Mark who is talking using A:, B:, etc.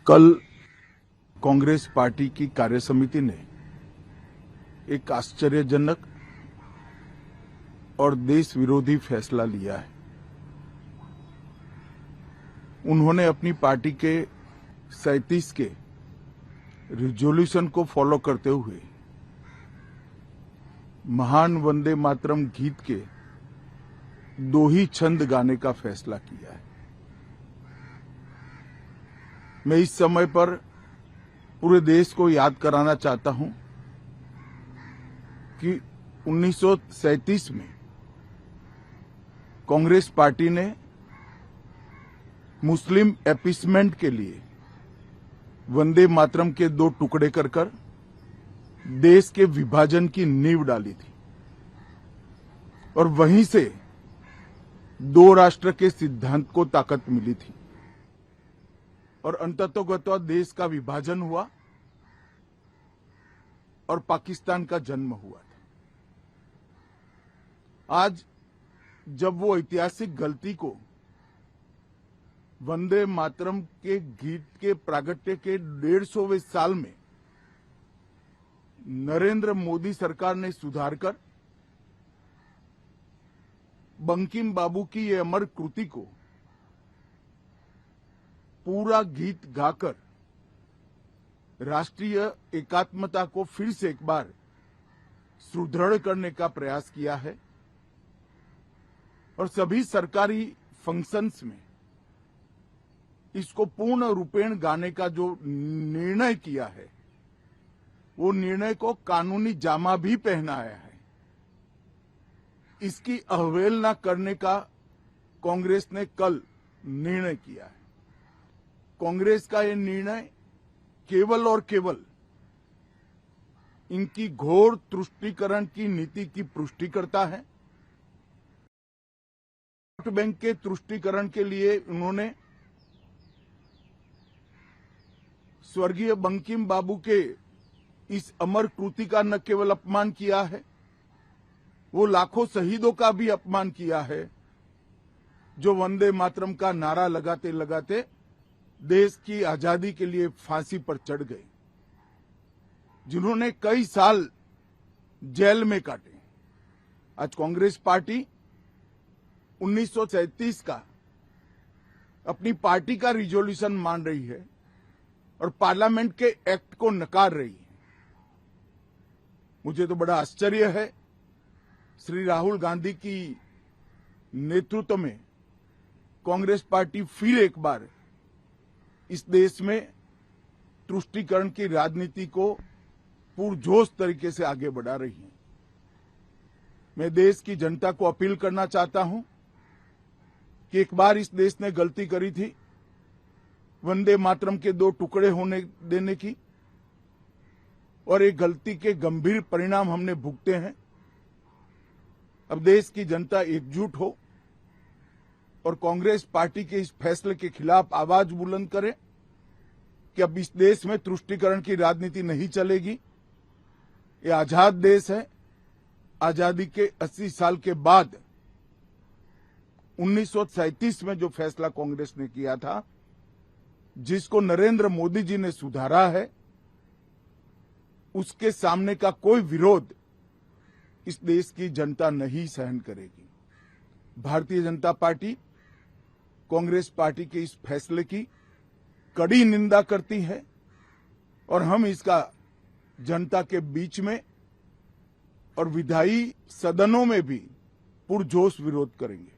A: कल कांग्रेस पार्टी की कार्यसमिति ने एक आश्चर्यजनक और देश विरोधी फैसला लिया है। उन्होंने अपनी पार्टी के 37 के रिजोल्यूशन को फॉलो करते हुए महान वंदे मातरम गीत के 2 ही छंद गाने का फैसला किया है। मैं इस समय पर पूरे देश को याद कराना चाहता हूं कि 1937 में कांग्रेस पार्टी ने मुस्लिम अपीसमेंट के लिए वंदे मातरम के 2 टुकड़े कर देश के विभाजन की नींव डाली थी और वहीं से 2 राष्ट्र के सिद्धांत को ताकत मिली थी और अंततोगत्वा देश का विभाजन हुआ और पाकिस्तान का जन्म हुआ था। आज जब वो ऐतिहासिक गलती को वंदे मातरम के गीत के प्रागट्य के 150वें साल में नरेंद्र मोदी सरकार ने सुधारकर बंकिम बाबू की ये अमर कृति को पूरा गीत गाकर राष्ट्रीय एकात्मता को फिर से एक बार सुदृढ़ करने का प्रयास किया है और सभी सरकारी फंक्शंस में इसको पूर्ण रूपेण गाने का जो निर्णय किया है, वो निर्णय को कानूनी जामा भी पहनाया है। इसकी अवहेलना करने का कांग्रेस ने कल निर्णय किया है। कांग्रेस का ये निर्णय केवल और केवल इनकी घोर तुष्टीकरण की नीति की पुष्टि करता है। वोट बैंक के तुष्टीकरण के लिए उन्होंने स्वर्गीय बंकिम बाबू के इस अमर कृति का न केवल अपमान किया है, वो लाखों शहीदों का भी अपमान किया है जो वंदे मातरम का नारा लगाते लगाते देश की आजादी के लिए फांसी पर चढ़ गए, जिन्होंने कई साल जेल में काटे। आज कांग्रेस पार्टी 1937 का अपनी पार्टी का रिजोल्यूशन मान रही है और पार्लियामेंट के एक्ट को नकार रही है। मुझे तो बड़ा आश्चर्य है, श्री राहुल गांधी की नेतृत्व में कांग्रेस पार्टी फिर एक बार इस देश में तुष्टीकरण की राजनीति को पुरजोश तरीके से आगे बढ़ा रही है। मैं देश की जनता को अपील करना चाहता हूं कि एक बार इस देश ने गलती करी थी वंदे मातरम के 2 टुकड़े होने देने की, और एक गलती के गंभीर परिणाम हमने भुगते हैं। अब देश की जनता एकजुट हो और कांग्रेस पार्टी के इस फैसले के खिलाफ आवाज बुलंद करे कि अब इस देश में तुष्टीकरण की राजनीति नहीं चलेगी। ये आजाद देश है। आजादी के 80 साल के बाद 1937 में जो फैसला कांग्रेस ने किया था, जिसको नरेंद्र मोदी जी ने सुधारा है, उसके सामने का कोई विरोध इस देश की जनता नहीं सहन करेगी। भारतीय जनता पार्टी कांग्रेस पार्टी के इस फैसले की कड़ी निंदा करती है और हम इसका जनता के बीच में और विधायी सदनों में भी पुरजोश विरोध करेंगे।